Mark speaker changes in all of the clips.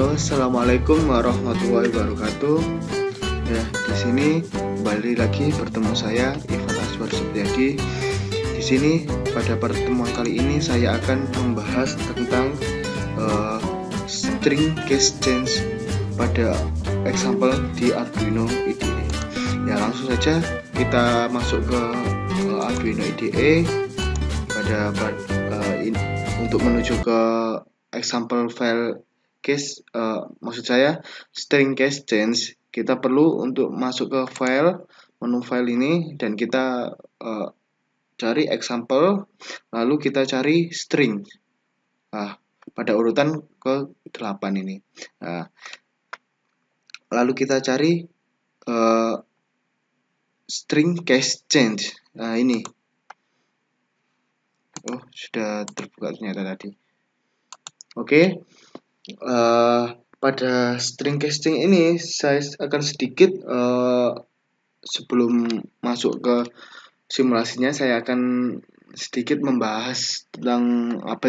Speaker 1: Halo, assalamualaikum warahmatullahi wabarakatuh. Ya, di sini kembali lagi bertemu saya Ivan Aswar Supriyadi. Di sini pada pertemuan kali ini saya akan membahas tentang string case change pada example di Arduino IDE. Ya, langsung saja kita masuk ke Arduino IDE untuk menuju ke example file case, maksud saya string case change. Kita perlu untuk masuk ke file, menu file ini, dan kita cari example, lalu kita cari string pada urutan ke-8 ini. Lalu kita cari string case change. Ini sudah terbuka ternyata tadi. Oke. Pada string casing ini saya akan sedikit sebelum masuk ke simulasinya, saya akan sedikit membahas tentang apa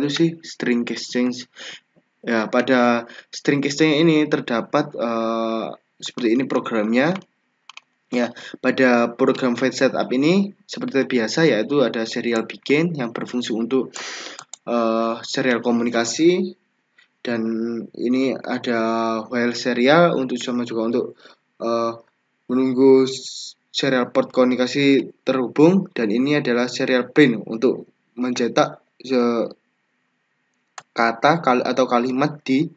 Speaker 1: itu sih string casing. Ya, pada string casing ini terdapat seperti ini programnya. Ya, pada program file setup ini seperti biasa, yaitu ada serial begin yang berfungsi untuk serial komunikasi, dan ini ada while serial sama juga untuk menunggu serial port komunikasi terhubung, dan ini adalah serial print untuk mencetak kata atau kalimat di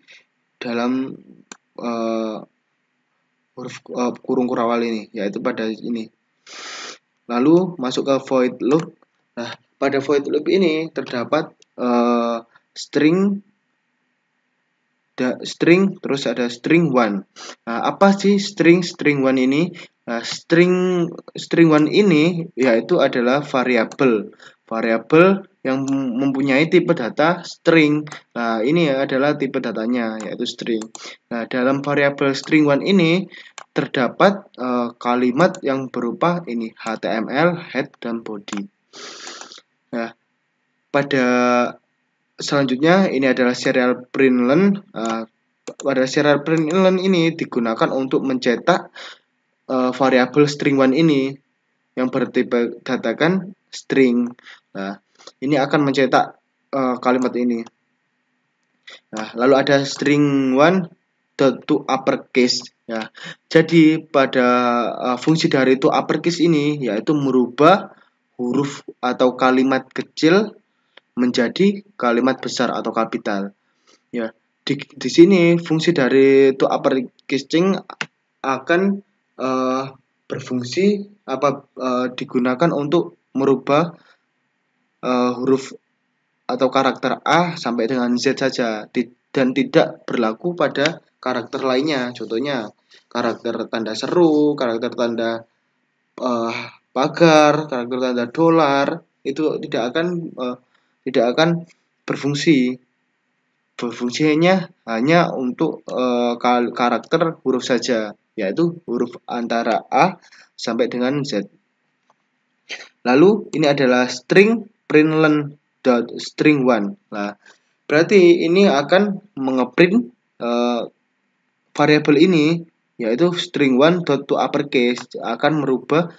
Speaker 1: dalam huruf kurung kurawal ini, yaitu pada ini. Lalu masuk ke void loop. Nah, pada void loop ini terdapat string terus ada string one. Apa sih string one ini? String one ini yaitu adalah variabel yang mempunyai tipe data string. Ini adalah tipe datanya, yaitu string. Dalam variabel string one ini terdapat kalimat yang berupa ini HTML, head, dan body. Pada selanjutnya ini adalah serial println. Pada serial println ini digunakan untuk mencetak variabel string one ini yang bertipe datakan string. Ini akan mencetak kalimat ini. Lalu ada string one to uppercase. Jadi pada fungsi dari to uppercase ini yaitu merubah huruf atau kalimat kecil menjadi kalimat besar atau kapital. Di sini fungsi dari to uppercasing akan berfungsi digunakan untuk merubah huruf atau karakter A sampai dengan Z saja, dan tidak berlaku pada karakter lainnya. Contohnya karakter tanda seru, karakter tanda pagar, karakter tanda dolar, itu tidak akan berfungsi. Berfungsinya hanya untuk karakter huruf saja, yaitu huruf antara A sampai dengan Z. Lalu ini adalah string println string one. Berarti ini akan mengeprint variabel ini, yaitu string one to uppercase, akan merubah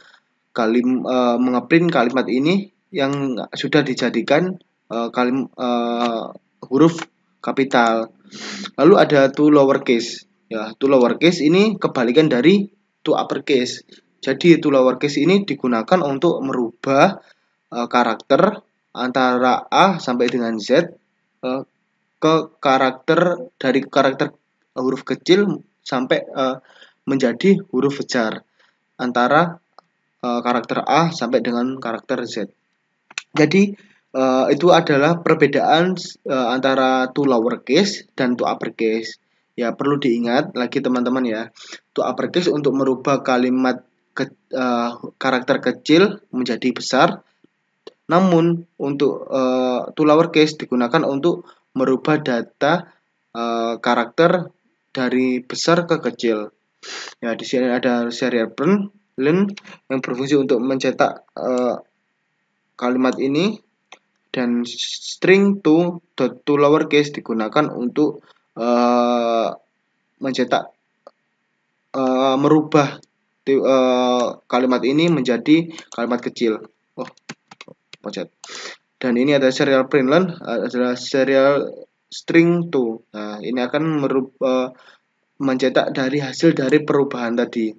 Speaker 1: mengeprint kalimat ini yang sudah dijadikan huruf kapital. Lalu ada to lowercase. To lowercase ini kebalikan dari to uppercase. Jadi to lowercase ini digunakan untuk merubah karakter antara A sampai dengan Z ke karakter, dari karakter huruf kecil sampai menjadi huruf besar, antara karakter A sampai dengan karakter Z. Jadi itu adalah perbedaan antara to lowercase dan to uppercase. Perlu diingat lagi teman-teman ya. To uppercase untuk merubah kalimat karakter kecil menjadi besar. Namun untuk to lowercase digunakan untuk merubah data karakter dari besar ke kecil. Di sini ada serial println yang berfungsi untuk mencetak kalimat ini, dan string to lowercase digunakan untuk mencetak merubah kalimat ini menjadi kalimat kecil. Oh, pocet. Dan ini ada serial print learn adalah serial string to. Nah, ini akan mencetak dari hasil dari perubahan tadi.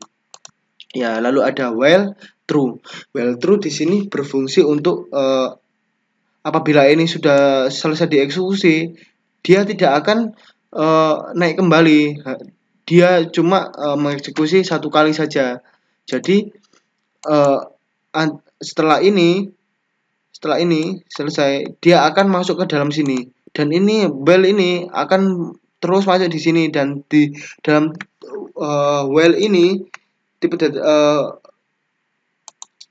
Speaker 1: Ya, lalu ada while true. While true di sini berfungsi untuk apabila ini sudah selesai dieksekusi, dia tidak akan naik kembali. Dia cuma mengeksekusi satu kali saja. Jadi setelah ini selesai, dia akan masuk ke dalam sini. Dan ini while ini akan terus masuk di sini, dan di dalam while ini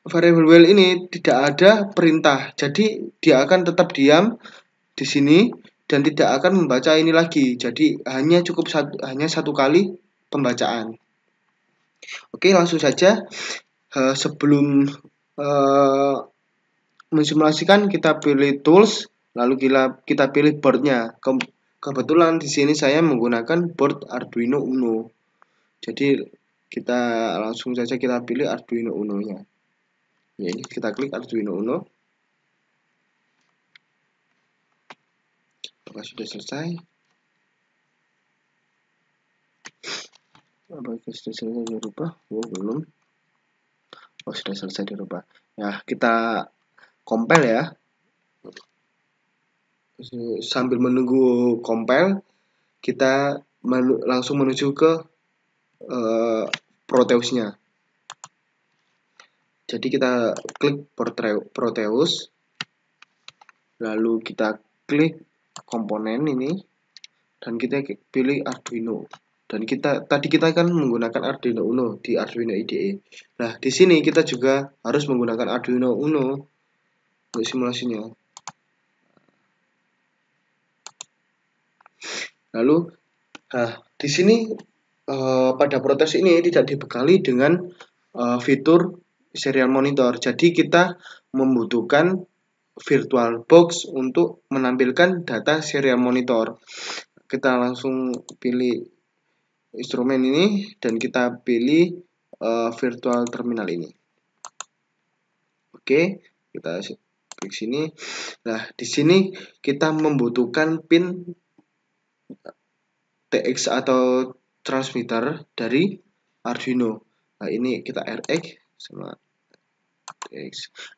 Speaker 1: variable while ini tidak ada perintah. Jadi dia akan tetap diam di sini dan tidak akan membaca ini lagi. Jadi hanya cukup satu kali pembacaan. Oke, langsung saja. Sebelum mensimulasikan, kita pilih tools, lalu kita pilih boardnya. Kebetulan di sini saya menggunakan board Arduino Uno. Jadi kita langsung saja kita pilih Arduino Uno-nya. Ya, ini kita klik Arduino Uno. Apakah sudah selesai? Apakah sudah selesai dirubah? Oh, belum. Oh, sudah selesai dirubah. Ya, kita compile ya. Sambil menunggu compile, kita langsung menuju ke Proteus-nya. Jadi kita klik Proteus, lalu kita klik komponen ini, dan kita pilih Arduino. Dan tadi kita kan menggunakan Arduino Uno di Arduino IDE. Nah, di sini kita juga harus menggunakan Arduino Uno untuk simulasinya. Lalu, di sini pada Proteus ini tidak dibekali dengan fitur serial monitor. Jadi kita membutuhkan VirtualBox untuk menampilkan data serial monitor. Kita langsung pilih instrumen ini dan kita pilih virtual terminal ini. Oke, kita klik sini. Nah, di sini kita membutuhkan pin TX atau transmitter dari Arduino. Nah, ini kita RX sama TX.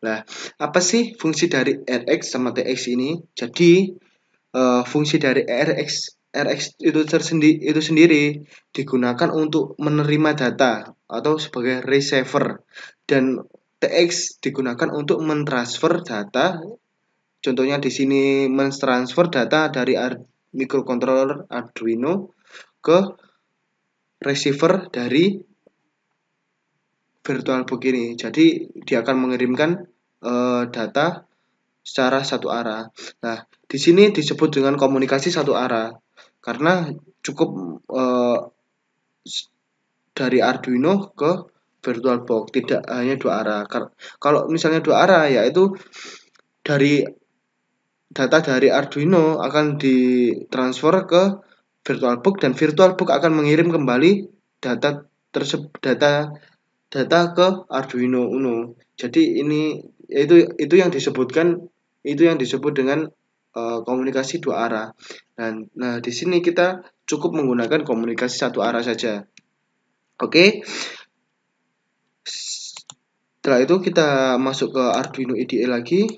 Speaker 1: Nah, apa sih fungsi dari RX sama TX ini? Jadi fungsi dari RX itu sendiri digunakan untuk menerima data atau sebagai receiver, dan TX digunakan untuk mentransfer data. Contohnya di sini mentransfer data dari microcontroller Arduino ke receiver dari VirtualBox ini. Jadi dia akan mengirimkan data secara satu arah. Nah, di sini disebut dengan komunikasi satu arah karena cukup dari Arduino ke VirtualBox, tidak hanya dua arah. Kalau misalnya dua arah, yaitu dari data dari Arduino akan ditransfer ke VirtualBox dan VirtualBox akan mengirim kembali data ke Arduino Uno. Jadi ini itu yang disebut dengan komunikasi dua arah. Dan nah, di sini kita cukup menggunakan komunikasi satu arah saja. Oke. Setelah itu kita masuk ke Arduino IDE lagi.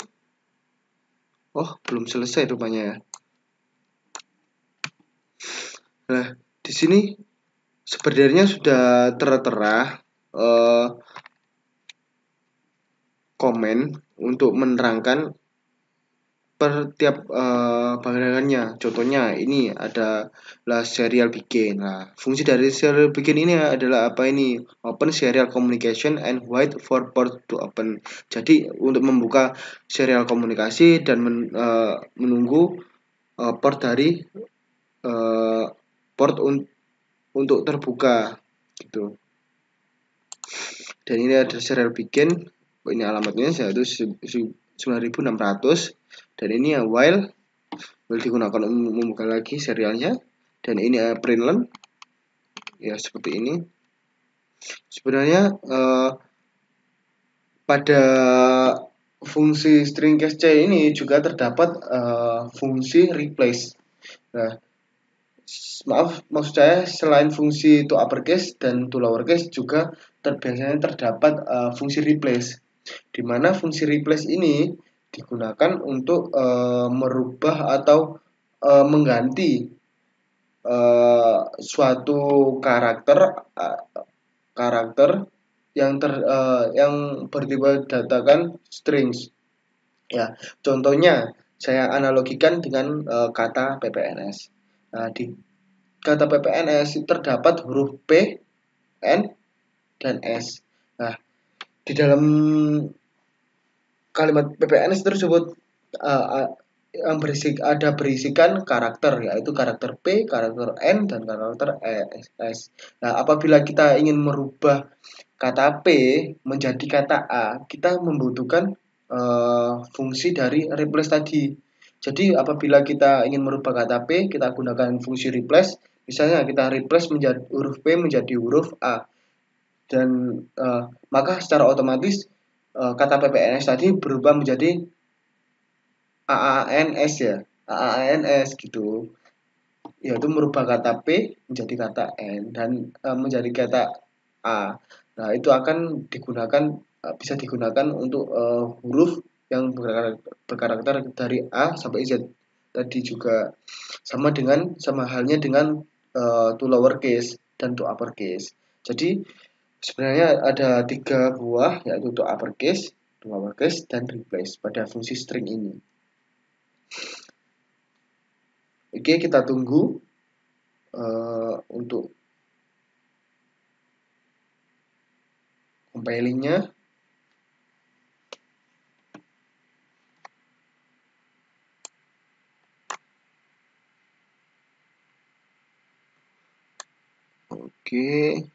Speaker 1: Oh, belum selesai rupanya ya. Nah, di sini sebenarnya sudah tertera komen untuk menerangkan per tiap bagiannya. Contohnya ini adalah serial begin. Nah, fungsi dari serial begin ini adalah apa ini? Open serial communication and wait for port to open. Jadi untuk membuka serial komunikasi dan menunggu port dari port untuk terbuka gitu. Dan ini ada serial begin. Ini alamatnya yaitu 9600. Dan ini ya while digunakan untuk membuka lagi serialnya. dan ini println ya, seperti ini. Sebenarnya pada fungsi string case C ini juga terdapat fungsi replace. Nah, maksud saya selain fungsi to uppercase dan to lowercase juga biasanya terdapat fungsi replace, di mana fungsi replace ini digunakan untuk merubah atau mengganti suatu karakter yang bertipe datakan strings. Ya, contohnya saya analogikan dengan kata PPNS. Nah, di kata PPNS terdapat huruf P, N, dan S. Nah, di dalam kalimat PPNS tersebut yang berisikan karakter, yaitu karakter P, karakter N, dan karakter S. Nah, apabila kita ingin merubah kata P menjadi kata A, kita membutuhkan fungsi dari replace tadi. Jadi apabila kita ingin merubah kata P, kita gunakan fungsi replace. Misalnya kita replace menjadi huruf P menjadi huruf A, dan maka secara otomatis kata PPNS tadi berubah menjadi AANS ya, AANS gitu, yaitu merubah kata P menjadi kata N dan menjadi kata A. Nah, itu akan bisa digunakan untuk huruf yang berkarakter dari A sampai Z tadi, juga sama halnya dengan to lowercase dan to uppercase. Jadi sebenarnya ada 3 buah, yaitu to uppercase, to lowercase, dan replace pada fungsi string ini. Oke, kita tunggu untuk compilingnya. Oke,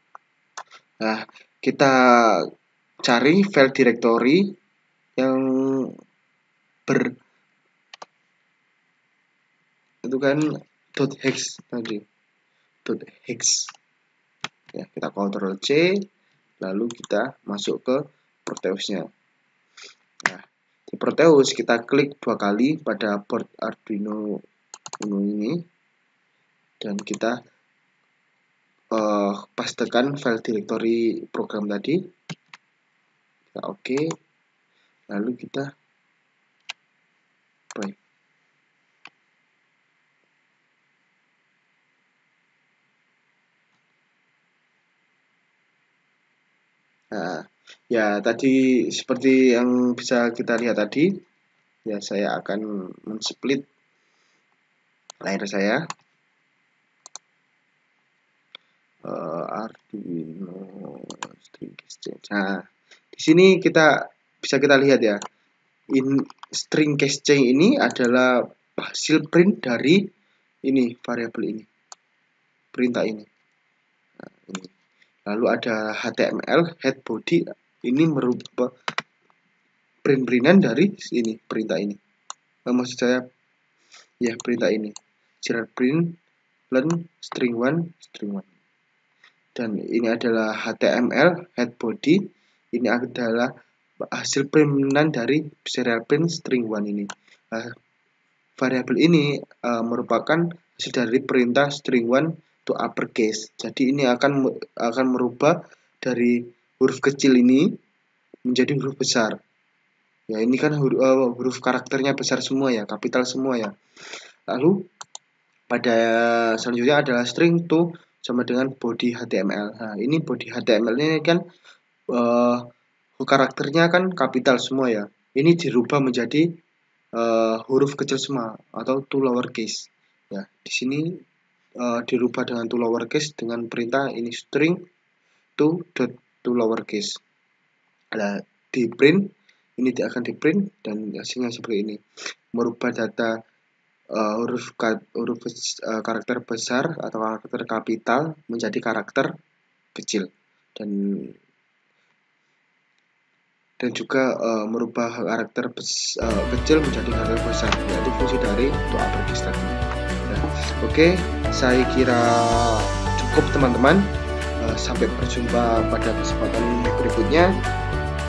Speaker 1: nah kita cari file directory yang itu kan .hex tadi, .hex ya, kita Ctrl C, lalu kita masuk ke Proteusnya. Nah, di Proteus kita klik 2 kali pada port Arduino Uno ini, dan kita pastekan file directory program tadi. Kita oke, lalu kita play. Nah, ya tadi seperti yang bisa kita lihat tadi, ya saya akan men-split layar saya. Arduino string case C. Nah, di sini bisa kita lihat ya, string case C ini adalah hasil print dari ini, variabel ini, perintah ini. Nah, ini. Lalu ada HTML head body, ini merubah printan dari ini, perintah ini. Maksud saya ya, perintah ini, print string 1. Dan ini adalah HTML head body, ini adalah hasil printan dari serial print string 1 ini. Variabel ini merupakan hasil dari perintah string 1 to uppercase. Jadi ini akan merubah dari huruf kecil ini menjadi huruf besar. Ya, ini kan huruf karakternya besar semua ya, kapital semua ya. Lalu pada selanjutnya adalah string to sama dengan body HTML. Nah, ini body HTML ini kan karakternya kan kapital semua ya. Ini dirubah menjadi huruf kecil semua atau to lowercase. Ya, di sini dirubah dengan to lowercase dengan perintah ini string to lowercase. Nah, di print ini akan di print dan hasilnya seperti ini, merubah data huruf karakter besar atau karakter kapital menjadi karakter kecil, dan juga merubah karakter kecil menjadi karakter besar, yaitu fungsi dari to uppercase tadi. Nah, oke, saya kira cukup teman-teman. Sampai berjumpa pada kesempatan berikutnya.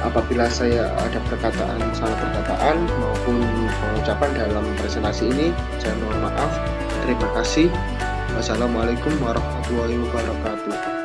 Speaker 1: Apabila saya ada salah perkataan maupun pengucapan dalam presentasi ini, saya mohon maaf. Terima kasih. Wassalamualaikum warahmatullahi wabarakatuh.